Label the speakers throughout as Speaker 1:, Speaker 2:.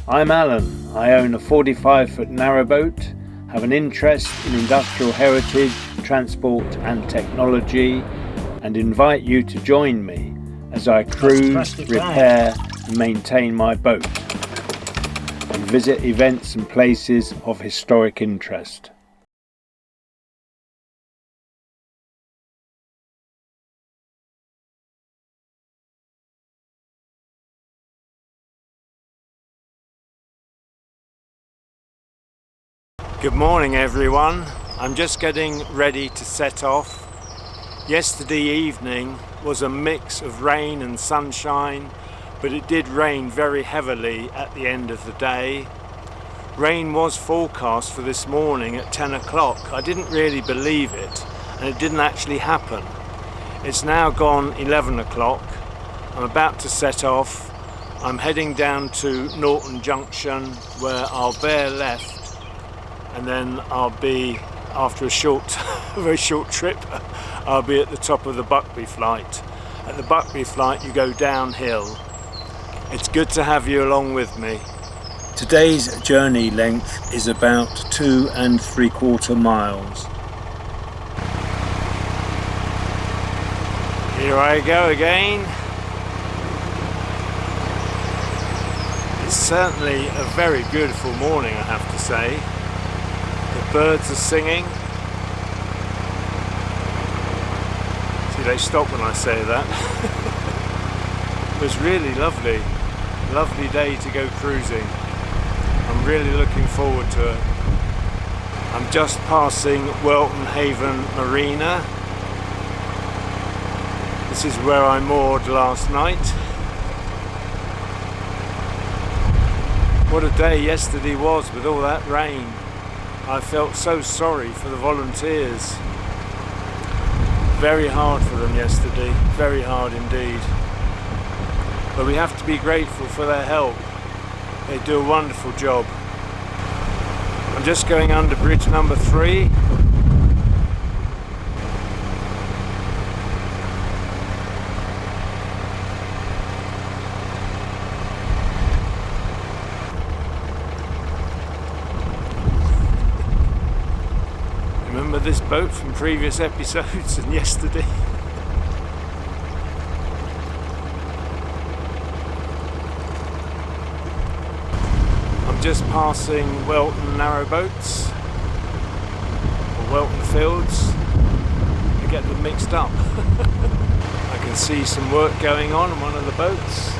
Speaker 1: I'm Alan. I own a 45-foot narrowboat, have an interest in industrial heritage, transport and technology, and invite you to join me as I cruise, repair and maintain my boat, and visit events and places of historic interest. Good morning everyone. I'm just getting ready to set off. Yesterday evening was a mix of rain and sunshine, but it did rain very heavily at the end of the day. Rain was forecast for this morning at 10 o'clock. I didn't really believe it, and it didn't actually happen. It's now gone 11 o'clock. I'm about to set off. I'm heading down to Norton Junction where I'll bear left, and then I'll be, after a very short trip, I'll be at the top of the Buckby Flight. At the Buckby Flight you go downhill. It's good to have you along with me. Today's journey length is about 2 3/4 miles. Here I go again. It's certainly a very beautiful morning, I have to say. The birds are singing. See, they stop when I say that. It was really lovely. Lovely day to go cruising. I'm really looking forward to it. I'm just passing Whilton Haven Marina. This is where I moored last night. What a day yesterday was with all that rain. I felt so sorry for the volunteers. Very hard for them yesterday, very hard indeed. But we have to be grateful for their help. They do a wonderful job. I'm just going under bridge number 3. Remember this boat from previous episodes and yesterday? I'm just passing Whilton Narrowboats, or Whilton Fields. I get them mixed up. I can see some work going on one of the boats.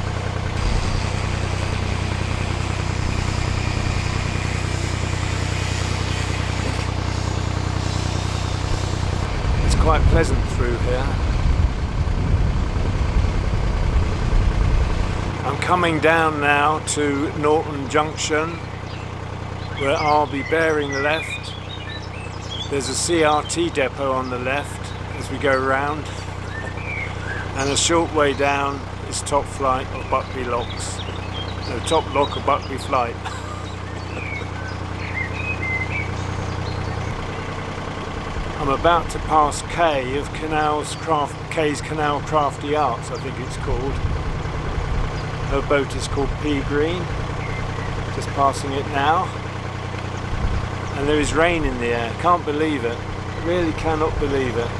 Speaker 1: Quite pleasant through here. I'm coming down now to Norton Junction where I'll be bearing left. There's a CRT depot on the left as we go round, and a short way down is top flight of Buckby Locks. No, top lock of Buckby Flight. I'm about to pass Kay of Kay's Canal Crafty Arts, I think it's called. Her boat is called Pea Green. Just passing it now. And there is rain in the air. Can't believe it. Really cannot believe it.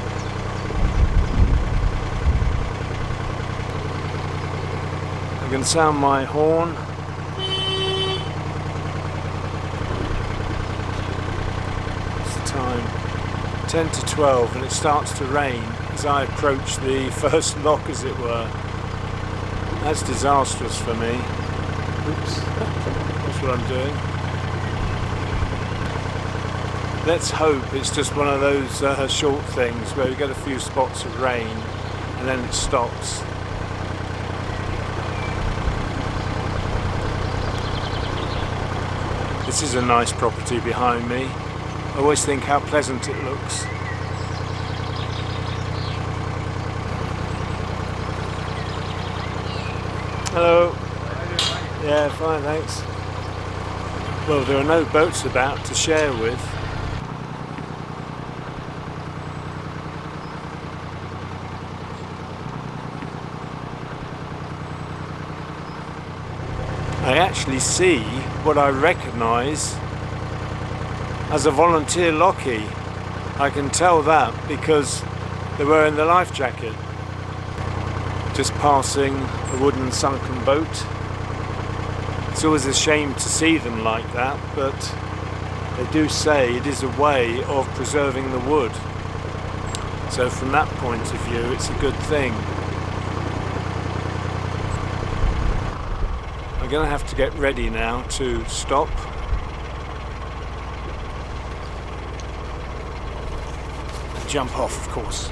Speaker 1: I'm going to sound my horn. What's the time? 10 to 12, and it starts to rain as I approach the first lock, as it were. That's disastrous for me. Oops, that's what I'm doing. Let's hope it's just one of those short things where we get a few spots of rain and then it stops. This is a nice property behind me. I always think how pleasant it looks. Hello. Yeah, fine, thanks. Well, there are no boats about to share with. I actually see what I recognise as a volunteer lockie. I can tell that because they were in the life jacket. Just passing a wooden sunken boat. It's always a shame to see them like that, but they do say it is a way of preserving the wood. So from that point of view, it's a good thing. I'm going to have to get ready now to stop. And jump off, of course.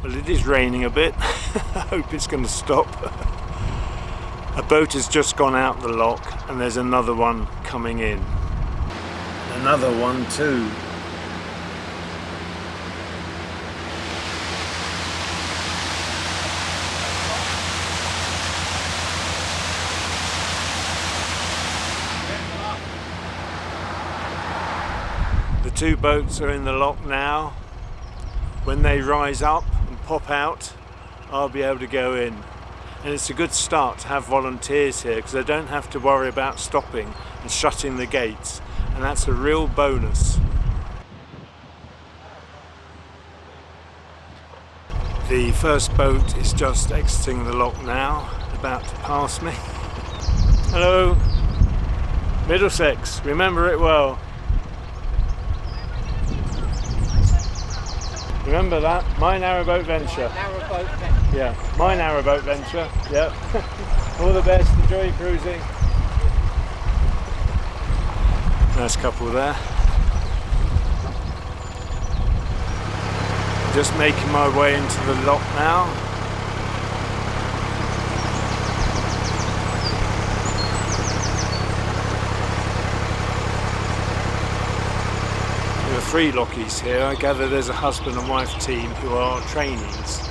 Speaker 1: Well, it is raining a bit. I hope it's going to stop. A boat has just gone out the lock and there's another one coming in. Another one too. The two boats are in the lock now. When they rise up and pop out, I'll be able to go in. And it's a good start to have volunteers here because I don't have to worry about stopping and shutting the gates, and that's a real bonus. The first boat is just exiting the lock now, about to pass me. Hello, Middlesex, remember it well. Remember that? My narrowboat venture.
Speaker 2: Narrowboat venture.
Speaker 1: Yeah, my narrowboat venture. Yeah. All the best, enjoy your cruising. Nice couple there. Just making my way into the lock now. There are 3 lockies here. I gather there's a husband and wife team who are trainees.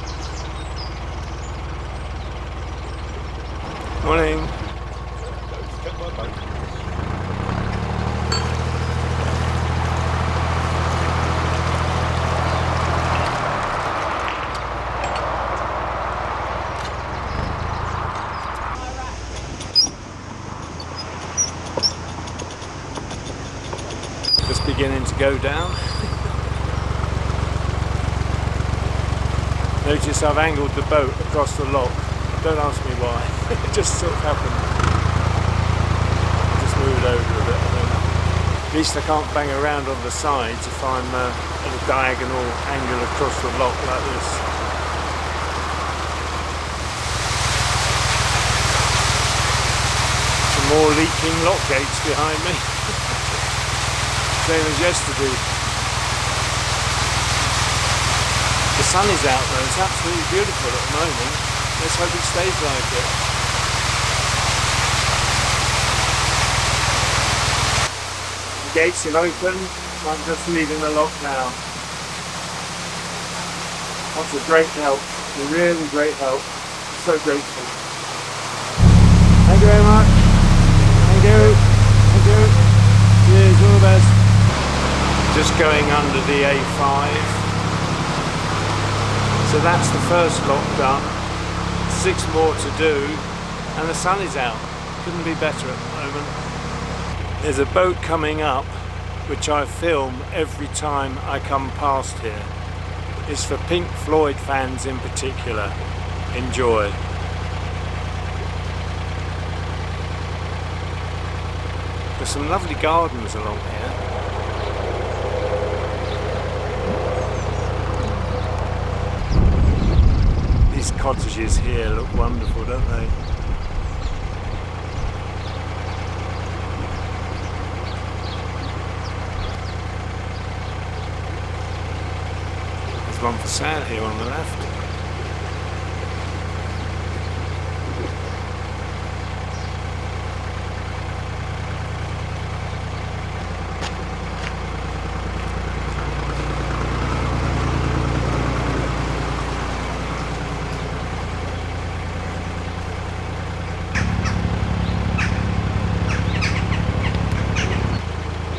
Speaker 1: Morning. Just beginning to go down. Notice I've angled the boat across the lock. Don't ask me why. It just sort of happened. Just move it over a bit. At least I can't bang around on the sides if I'm at a diagonal angle across the lock like this. Some more leaking lock gates behind me. Same as yesterday. The sun is out though, it's absolutely beautiful at the moment. Let's hope it stays like it. The gates are open, so I'm just leaving the lock now. That's a great help, a really great help. I'm so grateful. Thank you very much. Thank you. Thank you. Cheers, all the best. Just going under the A5. So that's the first lock done. 6 more to do, and the sun is out. Couldn't be better at the moment. There's a boat coming up, which I film every time I come past here. It's for Pink Floyd fans in particular. Enjoy. There's some lovely gardens along here. These cottages here look wonderful, don't they? There's one for sale here on the left.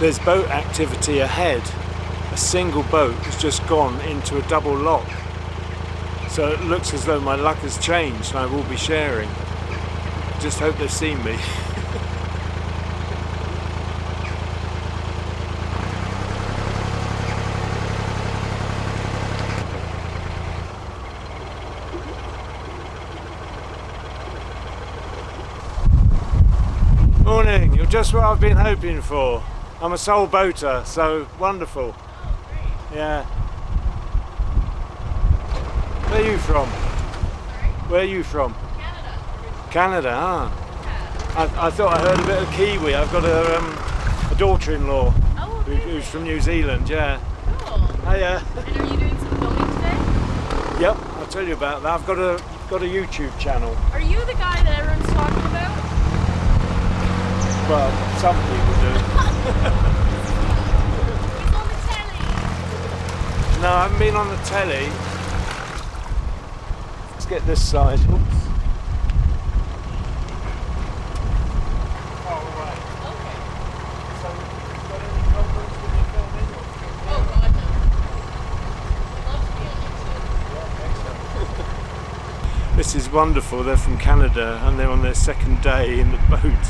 Speaker 1: there's boat activity ahead. A single boat has just gone into a double lock. So it looks as though my luck has changed and I will be sharing. Just hope they've seen me. Morning, you're just what I've been hoping for. I'm a sole boater, so wonderful.
Speaker 2: Oh, great.
Speaker 1: Yeah. Where are you from?
Speaker 2: Sorry?
Speaker 1: Where are you from?
Speaker 2: Canada.
Speaker 1: Canada, ah.
Speaker 2: Yeah.
Speaker 1: I thought I heard a bit of Kiwi. I've got a daughter-in-law
Speaker 2: Oh,
Speaker 1: who's from New Zealand, yeah.
Speaker 2: Cool.
Speaker 1: Hiya.
Speaker 2: And are you doing some filming today?
Speaker 1: Yep, I'll tell you about that. I've got a YouTube channel.
Speaker 2: Are you the guy that everyone's talking about?
Speaker 1: Well, some people do.
Speaker 2: He's on the telly.
Speaker 1: No, I haven't been on the telly. Let's get this side. Oops. Oh, right.
Speaker 2: Okay.
Speaker 1: So, got any problems with your filming?
Speaker 2: Oh, God, no. I'd love to be on YouTube.
Speaker 1: Yeah, excellent. This is wonderful. They're from Canada and they're on their second day in the boat.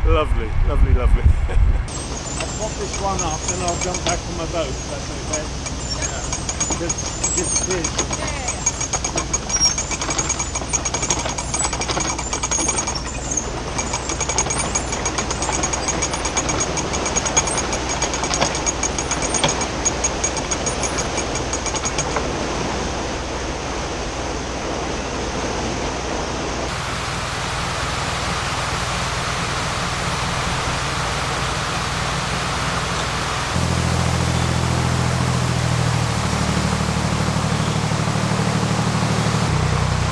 Speaker 1: Lovely, lovely, lovely. I'll pop this one up and I'll jump back on my boat, if that's okay. Yeah. Just disappears.
Speaker 2: Yeah.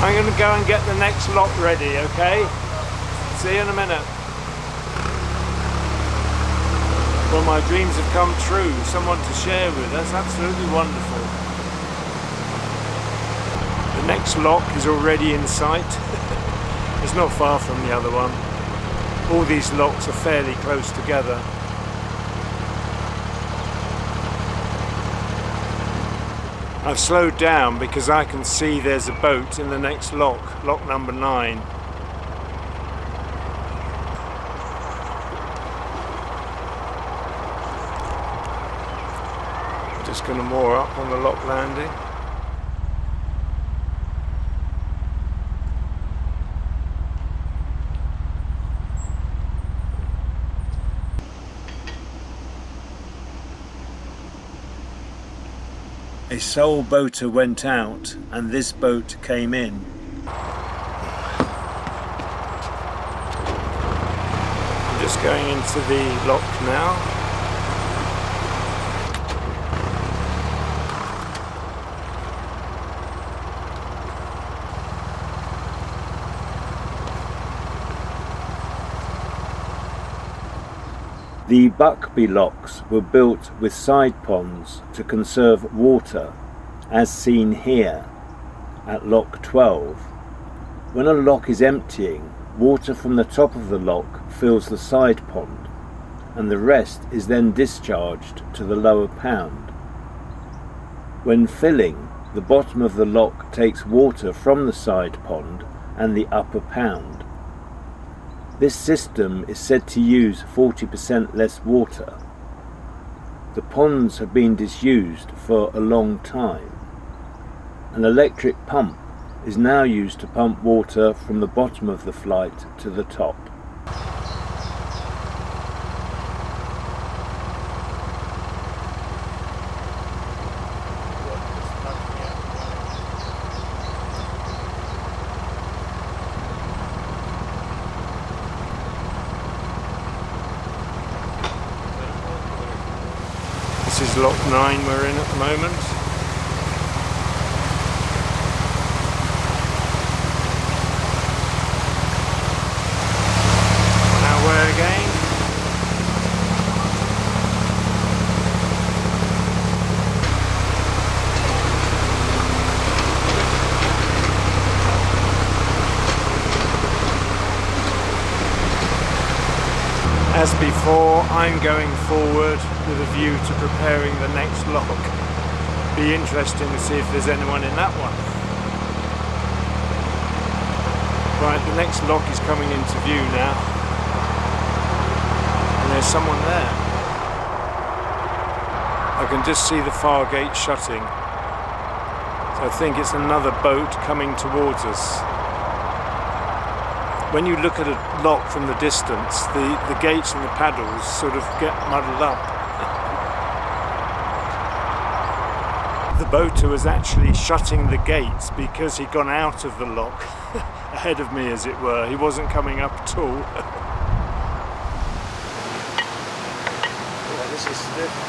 Speaker 1: I'm going to go and get the next lot ready, okay? See you in a minute. Well, my dreams have come true. Someone to share with. That's absolutely wonderful. The next lock is already in sight. It's not far from the other one. All these locks are fairly close together. I've slowed down because I can see there's a boat in the next lock, lock number 9. Just going to moor up on the lock landing. A sole boater went out and this boat came in. I'm just going into the lock now. The Buckby Locks were built with side ponds to conserve water, as seen here at Lock 12. When a lock is emptying, water from the top of the lock fills the side pond, and the rest is then discharged to the lower pound. When filling, the bottom of the lock takes water from the side pond and the upper pound. This system is said to use 40% less water. The ponds have been disused for a long time. An electric pump is now used to pump water from the bottom of the flight to the top. This is lock 9 we're in at the moment. Now where again? As before, I'm going forward with a view to preparing the next lock. Be interesting to see if there's anyone in that one. Right, the next lock is coming into view now. And there's someone there. I can just see the far gate shutting. So I think it's another boat coming towards us. When you look at a lock from the distance, the gates and the paddles sort of get muddled up. The boater was actually shutting the gates because he'd gone out of the lock ahead of me, as it were. He wasn't coming up at all. Oh, this is stiff.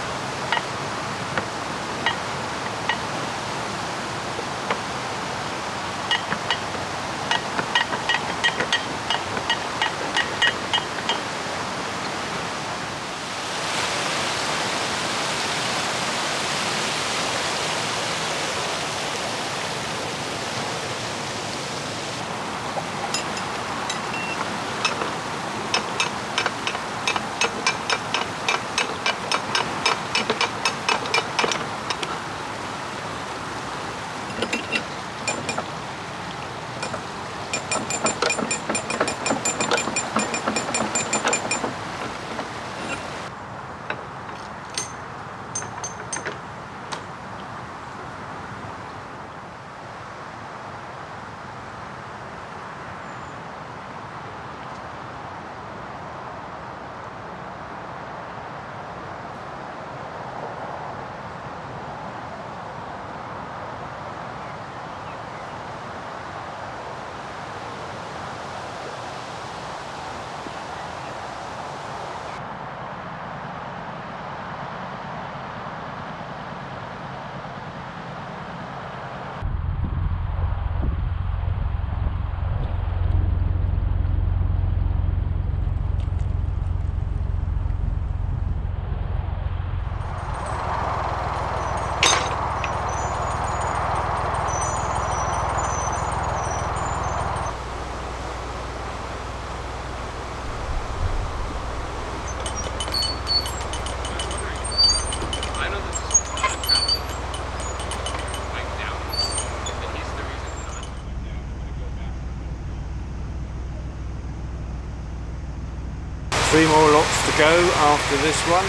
Speaker 1: Three more locks to go after this one.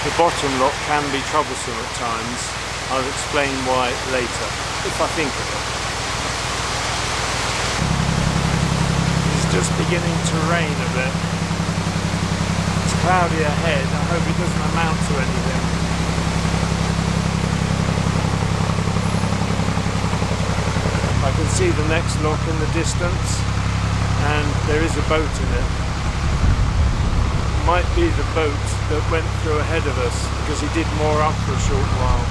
Speaker 1: The bottom lock can be troublesome at times. I'll explain why later, if I think of it. It's just beginning to rain a bit. It's cloudy ahead. I hope it doesn't amount to anything. I can see the next lock in the distance, and there is a boat in it. Might be the boat that went through ahead of us, because he did moor up for a short while.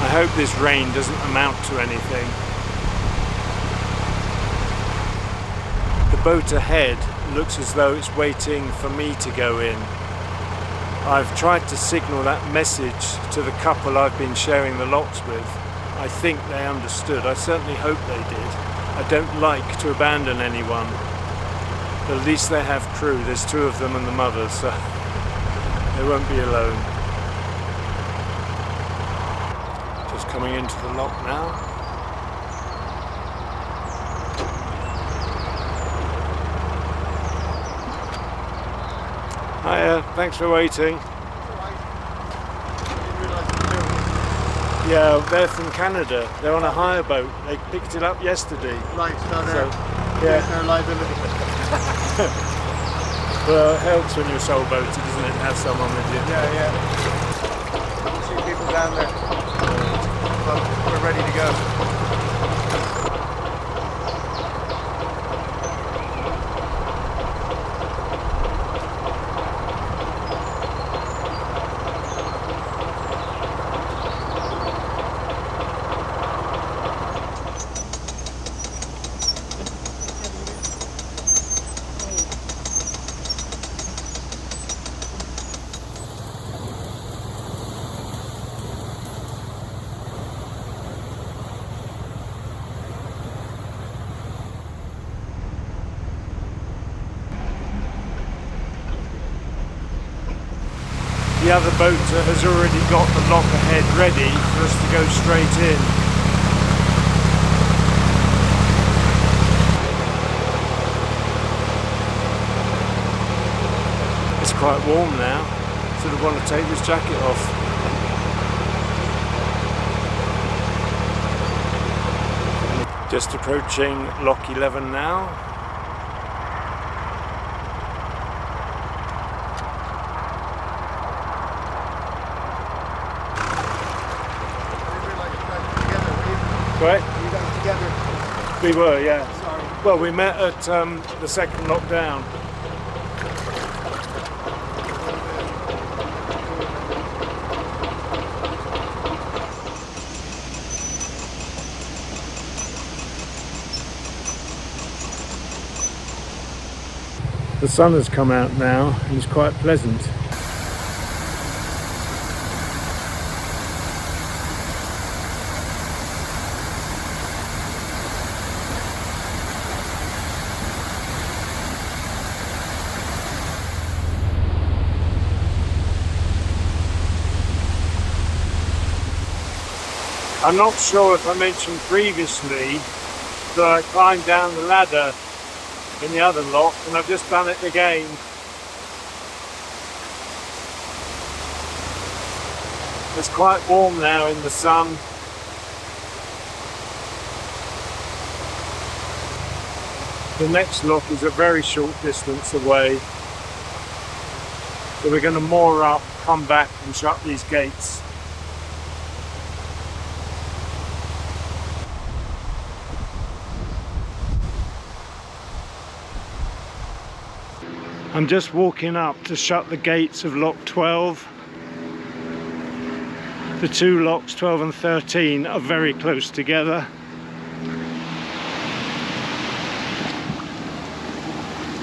Speaker 1: I hope this rain doesn't amount to anything. The boat ahead looks as though it's waiting for me to go in. I've tried to signal that message to the couple I've been sharing the locks with. I think they understood. I certainly hope they did. I don't like to abandon anyone, but at least they have crew. There's two of them and the mother, so they won't be alone. Just coming into the lock now. Hiya, thanks for waiting. Yeah, they're from Canada. They're on a hire boat. They picked it up yesterday.
Speaker 3: Right, so
Speaker 1: yeah.
Speaker 3: there's no liability.
Speaker 1: Well, it helps when you're sole boated, doesn't it, to have someone with you?
Speaker 3: Yeah. I see people down there. But we're ready to go.
Speaker 1: the other boat has already got the lock ahead ready for us to go straight in. It's quite warm now, sort of want to take this jacket off. Just approaching lock 11 now. Right?
Speaker 3: You guys together?
Speaker 1: We were, yeah.
Speaker 3: Sorry.
Speaker 1: Well, we met at the second lockdown. The sun has come out now and it's quite pleasant. I'm not sure if I mentioned previously that I climbed down the ladder in the other lock, and I've just done it again. It's quite warm now in the sun. The next lock is a very short distance away. So we're going to moor up, come back and shut these gates. I'm just walking up to shut the gates of lock 12. The two locks 12 and 13 are very close together.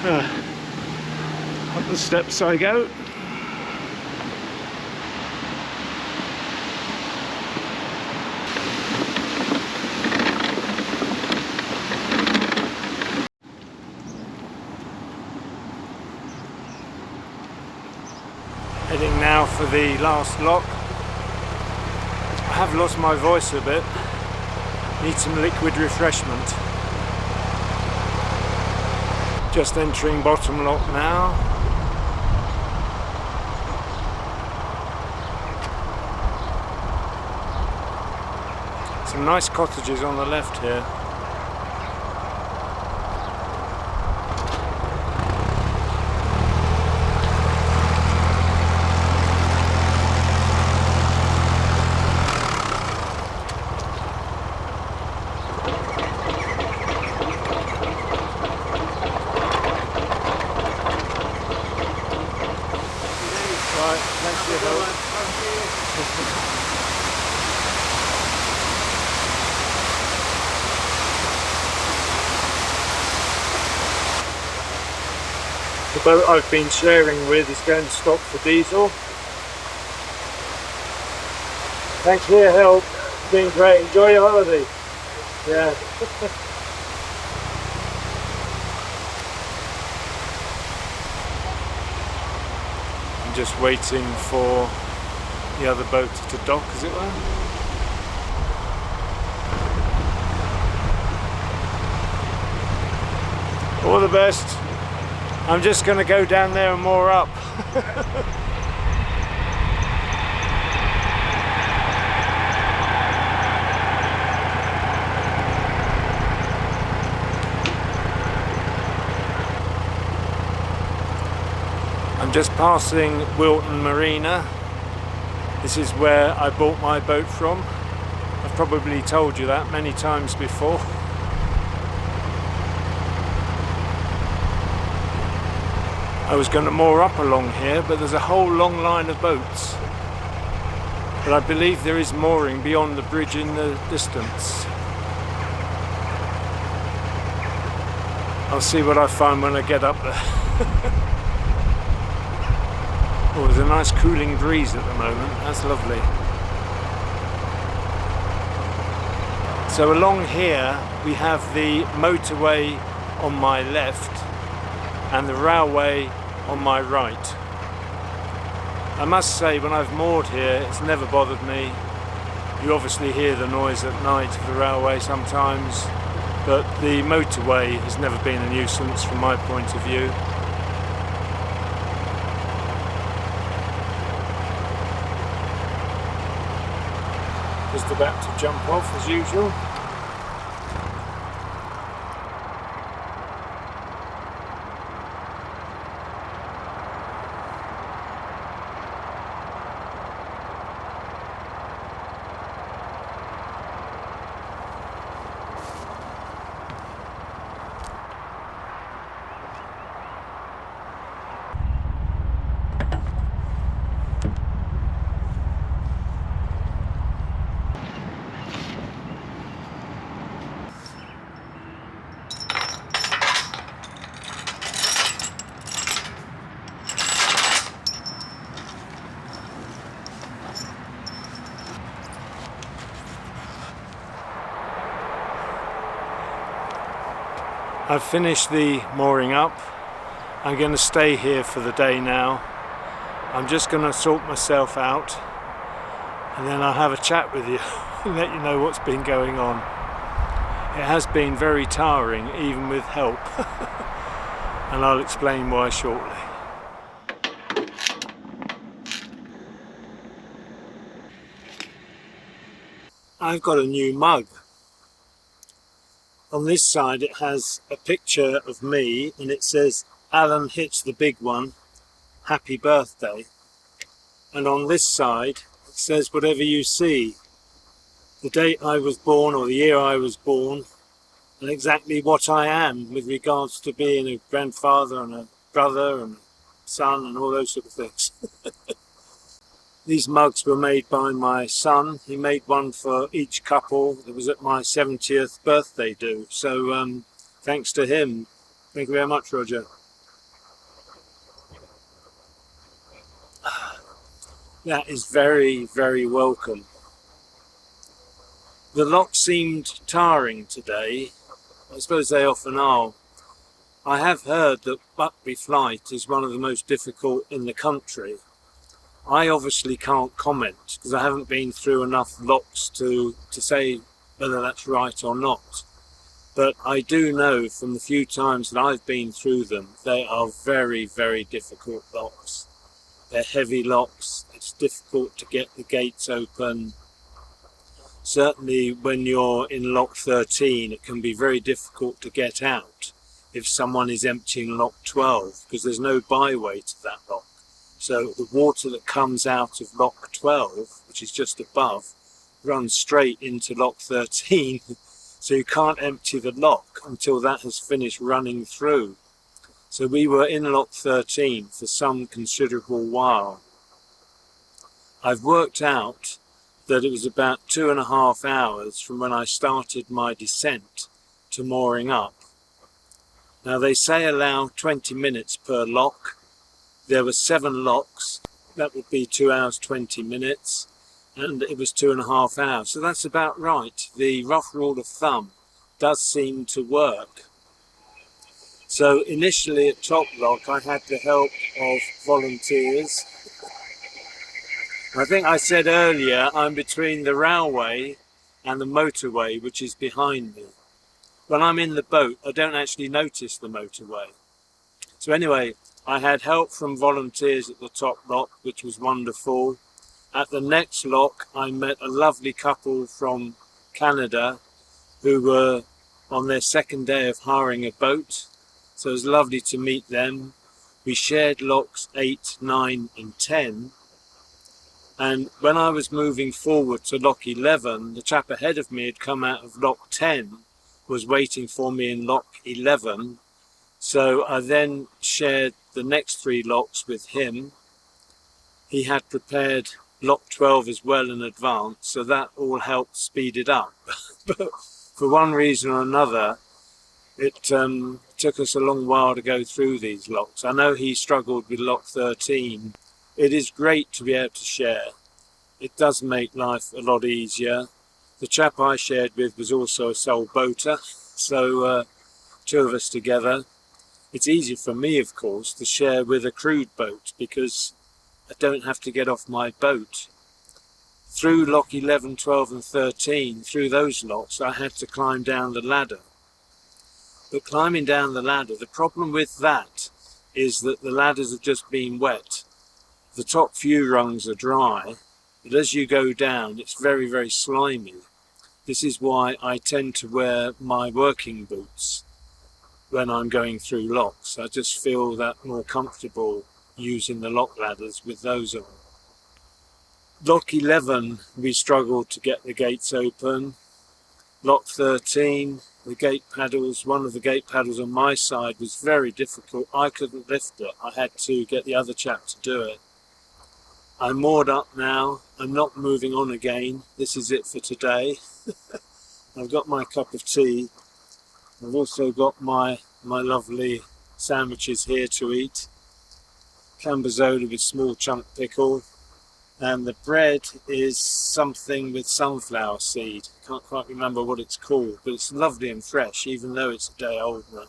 Speaker 1: Up the steps I go. Heading now for the last lock. I have lost my voice a bit. Need some liquid refreshment. Just entering bottom lock now. Some nice cottages on the left here. The boat I've been sharing with is going to stop for diesel. Thanks for your help. It's been great. Enjoy your holiday. Yeah. I'm just waiting for the other boat to dock, as it were. All the best. I'm just going to go down there and moor up. I'm just passing Whilton Marina. This is where I bought my boat from. I've probably told you that many times before. I was going to moor up along here, but there's a whole long line of boats. But I believe there is mooring beyond the bridge in the distance. I'll see what I find when I get up there. Oh, there's a nice cooling breeze at the moment. That's lovely. So along here we have the motorway on my left and the railway on my right. I must say, when I've moored here, it's never bothered me. You obviously hear the noise at night of the railway sometimes, but the motorway has never been a nuisance from my point of view. Just about to jump off as usual. I've finished the mooring up. I'm going to stay here for the day now. I'm just going to sort myself out and then I'll have a chat with you and let you know what's been going on. It has been very tiring, even with help, and I'll explain why shortly. I've got a new mug. On this side it has a picture of me and it says Alan Hitch the big one, happy birthday. And on this side it says whatever you see, the date I was born or the year I was born, and exactly what I am with regards to being a grandfather and a brother and a son and all those sort of things. These mugs were made by my son. He made one for each couple that was at my 70th birthday do. So thanks to him. Thank you very much, Roger. That is very, very welcome. The locks seemed tiring today. I suppose they often are. I have heard that Buckby Flight is one of the most difficult in the country. I obviously can't comment because I haven't been through enough locks to say whether that's right or not. But I do know from the few times that I've been through them, they are very, very difficult locks. They're heavy locks, it's difficult to get the gates open. Certainly when you're in lock 13, it can be very difficult to get out if someone is emptying lock 12 because there's no byway to that lock. So the water that comes out of lock 12, which is just above, runs straight into lock 13. So you can't empty the lock until that has finished running through. So we were in lock 13 for some considerable while. I've worked out that it was about 2.5 hours from when I started my descent to mooring up. Now they say allow 20 minutes per lock. There were 7 locks, that would be 2 hours 20 minutes, and it was 2.5 hours. So that's about right. The rough rule of thumb does seem to work. So initially at top lock I had the help of volunteers. I think I said earlier I'm between the railway and the motorway, which is behind me. When I'm in the boat I don't actually notice the motorway. So anyway, I had help from volunteers at the top lock, which was wonderful. At the next lock, I met a lovely couple from Canada who were on their second day of hiring a boat. So it was lovely to meet them. We shared locks 8, 9 and 10. And when I was moving forward to lock 11, the chap ahead of me had come out of lock 10, was waiting for me in lock 11. So I then shared the next 3 locks with him. He had prepared lock 12 as well in advance, so that all helped speed it up. But for one reason or another, it took us a long while to go through these locks. I know he struggled with lock 13. It is great to be able to share. It does make life a lot easier. The chap I shared with was also a sole boater, so 2 of us together. It's easier for me, of course, to share with a crewed boat because I don't have to get off my boat. Through lock 11, 12 and 13, through those locks, I had to climb down the ladder. But climbing down the ladder, the problem with that is that the ladders have just been wet. The top few rungs are dry, but as you go down, it's very, very slimy. This is why I tend to wear my working boots when I'm going through locks. I just feel that more comfortable using the lock ladders with those on. Lock 11, we struggled to get the gates open. Lock 13, the gate paddles, one of the gate paddles on my side was very difficult. I couldn't lift it. I had to get the other chap to do it. I'm moored up now. I'm not moving on again. This is it for today. I've got my cup of tea. I've also got my lovely sandwiches here to eat. Cambozola with small chunk pickle. And the bread is something with sunflower seed. Can't quite remember what it's called, but it's lovely and fresh, even though it's a day old now.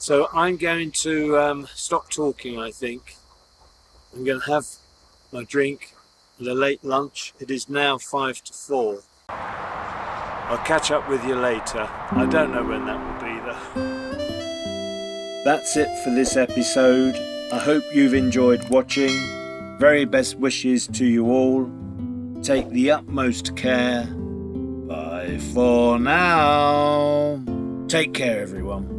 Speaker 1: So I'm going to stop talking, I think. I'm going to have my drink and a late lunch. It is now 5 to 4. I'll catch up with you later. I don't know when that will be though. That's it for this episode. I hope you've enjoyed watching. Very best wishes to you all. Take the utmost care. Bye for now. Take care, everyone.